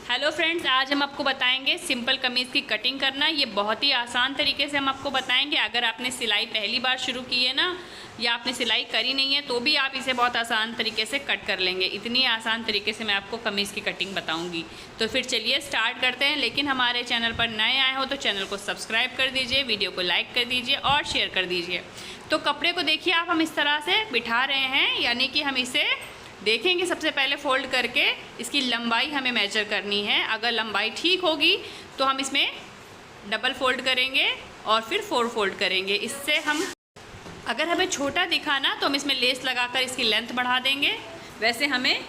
Hello friends, आज हम आपको बताएंगे सिंपल कमीज़ की कटिंग करना। ये बहुत ही आसान तरीके से हम आपको बताएंगे। अगर आपने सिलाई पहली बार शुरू की है ना, या आपने सिलाई करी नहीं है, तो भी आप इसे बहुत आसान तरीके से कट कर लेंगे। इतनी आसान तरीके से मैं आपको कमीज़ की कटिंग बताऊंगी। तो फिर चलिए स्टार्ट करते हैं। लेकिन हमारे चैनल पर नए आए हो तो चैनल को सब्सक्राइब कर दीजिए, वीडियो को लाइक कर दीजिए और शेयर कर दीजिए। तो कपड़े को देखिए आप, हम इस तरह से बिठा रहे हैं, यानी कि हम इसे देखेंगे। सबसे पहले फ़ोल्ड करके इसकी लंबाई हमें मेजर करनी है। अगर लंबाई ठीक होगी तो हम इसमें डबल फोल्ड करेंगे और फिर 4 फोल्ड करेंगे। इससे हम, अगर हमें छोटा दिखाना तो हम इसमें लेस लगाकर इसकी लेंथ बढ़ा देंगे। वैसे हमें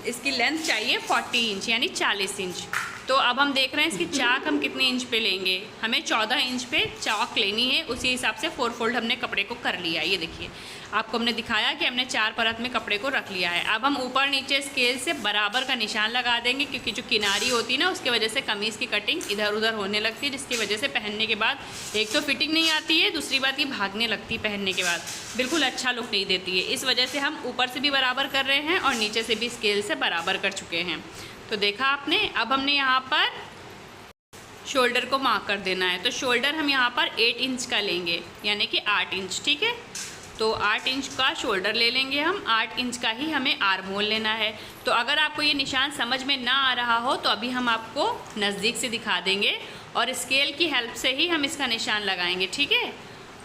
इसकी लेंथ चाहिए 40 इंच यानी 40 इंच। तो अब हम देख रहे हैं इसकी चाक हम कितने इंच पे लेंगे। हमें 14 इंच पे चाक लेनी है। उसी हिसाब से 4 फोल्ड हमने कपड़े को कर लिया। ये देखिए, आपको हमने दिखाया कि हमने 4 परत में कपड़े को रख लिया है। अब हम ऊपर नीचे स्केल से बराबर का निशान लगा देंगे, क्योंकि जो किनारी होती है ना, उसके वजह से कमीज़ की कटिंग इधर उधर होने लगती है, जिसकी वजह से पहनने के बाद एक तो फिटिंग नहीं आती है, दूसरी बात ये भागने लगती है। पहनने के बाद बिल्कुल अच्छा लुक नहीं देती है। इस वजह से हम ऊपर से भी बराबर कर रहे हैं और नीचे से भी स्केल से बराबर कर चुके हैं। तो देखा आपने। अब हमने यहाँ पर शोल्डर को मार्क कर देना है। तो शोल्डर हम यहाँ पर 8 इंच का लेंगे, यानी कि 8 इंच। ठीक है, तो 8 इंच का शोल्डर ले लेंगे हम। 8 इंच का ही हमें आर्म होल लेना है। तो अगर आपको ये निशान समझ में ना आ रहा हो तो अभी हम आपको नज़दीक से दिखा देंगे और स्केल की हेल्प से ही हम इसका निशान लगाएंगे। ठीक है,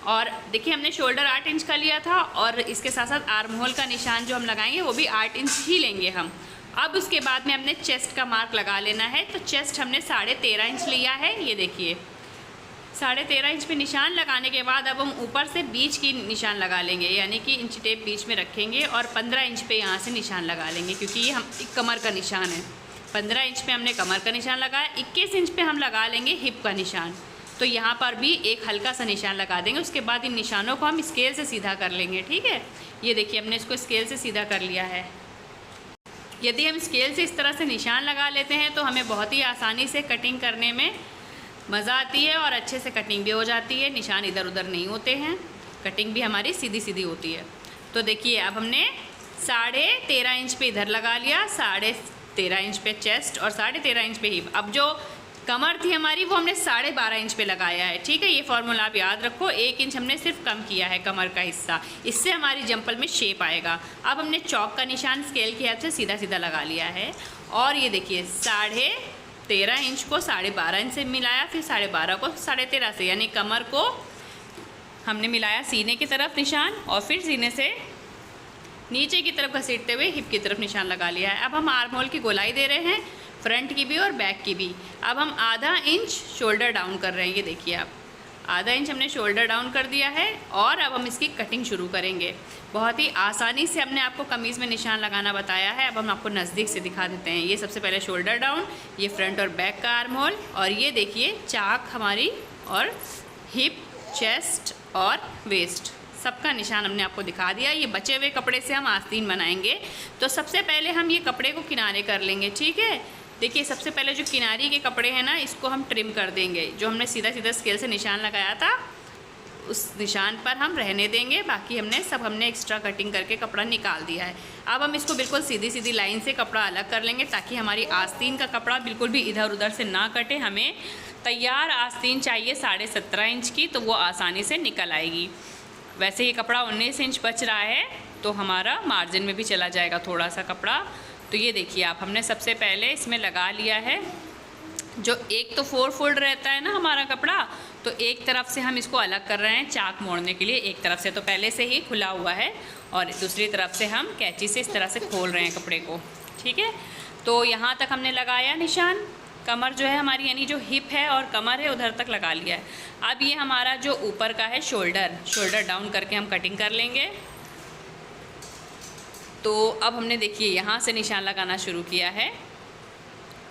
और देखिए हमने शोल्डर 8 इंच का लिया था और इसके साथ साथ आर्म होल का निशान जो हम लगाएंगे वो भी 8 इंच ही लेंगे हम। अब उसके बाद में हमने चेस्ट का मार्क लगा लेना है। तो चेस्ट हमने 13.5 इंच लिया है। ये देखिए, 13.5 इंच पे निशान लगाने के बाद अब हम ऊपर से बीच की निशान लगा लेंगे, यानी कि इंच टेप बीच में रखेंगे और 15 इंच पे यहाँ से निशान लगा लेंगे, क्योंकि ये हम कमर का निशान है। 15 इंच पे हमने कमर का निशान लगाया। 21 इंच पे हम लगा लेंगे हिप का निशान। तो यहाँ पर भी एक हल्का सा निशान लगा देंगे। उसके बाद इन निशानों को हम स्केल से सीधा कर लेंगे। ठीक है, ये देखिए हमने इसको स्केल से सीधा कर लिया है। यदि हम स्केल से इस तरह से निशान लगा लेते हैं तो हमें बहुत ही आसानी से कटिंग करने में मज़ा आती है और अच्छे से कटिंग भी हो जाती है। निशान इधर उधर नहीं होते हैं, कटिंग भी हमारी सीधी सीधी होती है। तो देखिए अब हमने 13.5 इंच पे इधर लगा लिया, 13.5 इंच पे चेस्ट और 13.5 इंच पे हिप। अब जो कमर थी हमारी वो हमने 12.5 इंच पे लगाया है। ठीक है, ये फॉर्मूला आप याद रखो। 1 इंच हमने सिर्फ कम किया है कमर का हिस्सा, इससे हमारी जंपल में शेप आएगा। अब हमने चौक का निशान स्केल की हेल्प से सीधा सीधा लगा लिया है। और ये देखिए 13.5 इंच को 12.5 इंच से मिलाया, फिर 12.5 को 13.5 से, यानी कमर को हमने मिलाया सीने की तरफ निशान और फिर सीने से नीचे की तरफ घसीटते हुए हिप की तरफ निशान लगा लिया है। अब हम आर्म होल की गोलाई दे रहे हैं, फ्रंट की भी और बैक की भी। अब हम आधा इंच शोल्डर डाउन कर रहे हैं। ये देखिए आप, आधा इंच हमने शोल्डर डाउन कर दिया है और अब हम इसकी कटिंग शुरू करेंगे। बहुत ही आसानी से हमने आपको कमीज़ में निशान लगाना बताया है। अब हम आपको नज़दीक से दिखा देते हैं। ये सबसे पहले शोल्डर डाउन, ये फ्रंट और बैक का आर्म होल, और ये देखिए चाक हमारी, और हिप, चेस्ट और वेस्ट, सबका निशान हमने आपको दिखा दिया। ये बचे हुए कपड़े से हम आस्तीन बनाएंगे। तो सबसे पहले हम ये कपड़े को किनारे कर लेंगे। ठीक है, देखिए सबसे पहले जो किनारी के कपड़े हैं ना, इसको हम ट्रिम कर देंगे। जो हमने सीधा सीधा स्केल से निशान लगाया था उस निशान पर हम रहने देंगे। बाकी हमने एक्स्ट्रा कटिंग करके कपड़ा निकाल दिया है। अब हम इसको बिल्कुल सीधी सीधी लाइन से कपड़ा अलग कर लेंगे, ताकि हमारी आस्तीन का कपड़ा बिल्कुल भी इधर उधर से ना कटे। हमें तैयार आस्तीन चाहिए 17.5 इंच की, तो वो आसानी से निकल आएगी। वैसे ये कपड़ा 19 इंच बच रहा है, तो हमारा मार्जिन में भी चला जाएगा थोड़ा सा कपड़ा। तो ये देखिए आप, हमने सबसे पहले इसमें लगा लिया है। जो एक तो 4 फोल्ड रहता है ना हमारा कपड़ा, तो एक तरफ से हम इसको अलग कर रहे हैं चाक मोड़ने के लिए। एक तरफ से तो पहले से ही खुला हुआ है और दूसरी तरफ से हम कैंची से इस तरह से खोल रहे हैं कपड़े को। ठीक है, तो यहाँ तक हमने लगाया निशान। कमर जो है हमारी, यानी जो हिप है और कमर है, उधर तक लगा लिया है। अब ये हमारा जो ऊपर का है शोल्डर डाउन करके हम कटिंग कर लेंगे। तो अब हमने देखिए यहाँ से निशान लगाना शुरू किया है,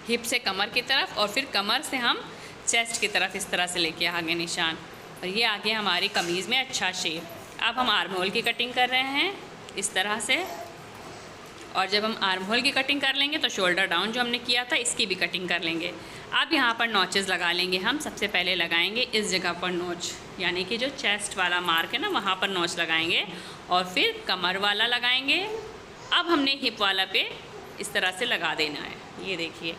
हिप से कमर की तरफ, और फिर कमर से हम चेस्ट की तरफ इस तरह से लेके आगे निशान, और ये आगे हमारी कमीज़ में अच्छा शेप। अब हम आर्म होल की कटिंग कर रहे हैं इस तरह से, और जब हम आर्म होल की कटिंग कर लेंगे तो शोल्डर डाउन जो हमने किया था इसकी भी कटिंग कर लेंगे। अब यहाँ पर नॉचेस लगा लेंगे हम। सबसे पहले लगाएंगे इस जगह पर नॉच, यानी कि जो चेस्ट वाला मार्क है ना, वहाँ पर नॉच लगाएंगे, और फिर कमर वाला लगाएंगे। अब हमने हिप वाला पे इस तरह से लगा देना है। ये देखिए,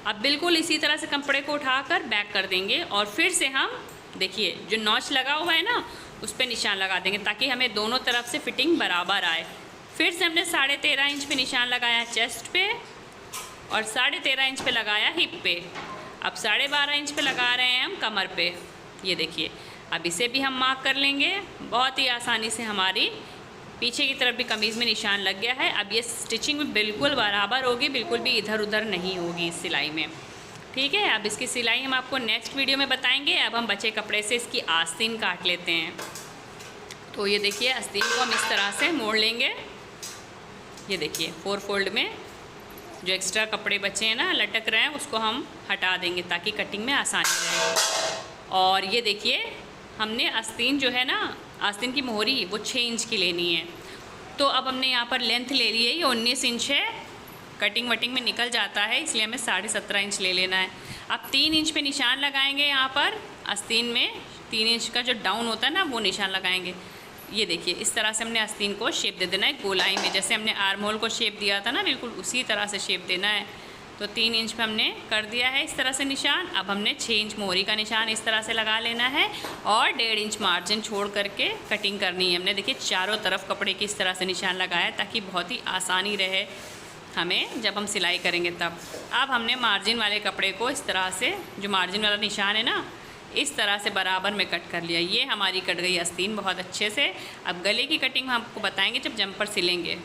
अब बिल्कुल इसी तरह से कपड़े को उठाकर बैक कर देंगे और फिर से हम देखिए जो नॉच लगा हुआ है ना उस पर निशान लगा देंगे ताकि हमें दोनों तरफ से फिटिंग बराबर आए। फिर से हमने 13.5 इंच पे निशान लगाया चेस्ट पे और 13.5 इंच पे लगाया हिप पे। अब 12.5 इंच पे लगा रहे हैं हम कमर पे। ये देखिए, अब इसे भी हम मार्क कर लेंगे। बहुत ही आसानी से हमारी पीछे की तरफ भी कमीज़ में निशान लग गया है। अब ये स्टिचिंग में बिल्कुल बराबर होगी, बिल्कुल भी इधर उधर नहीं होगी इस सिलाई में। ठीक है, अब इसकी सिलाई हम आपको नेक्स्ट वीडियो में बताएंगे। अब हम बचे कपड़े से इसकी आस्तीन काट लेते हैं। तो ये देखिए, आस्तीन को हम इस तरह से मोड़ लेंगे। ये देखिए 4 फोल्ड में जो एक्स्ट्रा कपड़े बचे हैं ना लटक रहे हैं उसको हम हटा देंगे ताकि कटिंग में आसानी रहे। और ये देखिए, हमने आस्तीन जो है ना, आस्तीन की मोहरी वो 6 इंच की लेनी है। तो अब हमने यहाँ पर लेंथ ले ली है, ये 19 इंच है। कटिंग वटिंग में निकल जाता है इसलिए हमें 17.5 इंच ले लेना है। अब 3 इंच पे निशान लगाएंगे यहाँ पर आस्तीन में। 3 इंच का जो डाउन होता है ना वो निशान लगाएंगे। ये देखिए, इस तरह से हमने आस्तीन को शेप दे देना है गोलाई में। जैसे हमने आर्म होल को शेप दिया था ना, बिल्कुल उसी तरह से शेप देना है। तो 3 इंच पे हमने कर दिया है इस तरह से निशान। अब हमने 6 इंच मोहरी का निशान इस तरह से लगा लेना है और 1.5 इंच मार्जिन छोड़ करके कटिंग करनी है हमने। देखिए चारों तरफ कपड़े की इस तरह से निशान लगाया ताकि बहुत ही आसानी रहे हमें जब हम सिलाई करेंगे तब। अब हमने मार्जिन वाले कपड़े को इस तरह से, जो मार्जिन वाला निशान है ना, इस तरह से बराबर में कट कर लिया। ये हमारी कट गई आस्तीन बहुत अच्छे से। अब गले की कटिंग हम आपको बताएंगे जब जंपर सिलेंगे।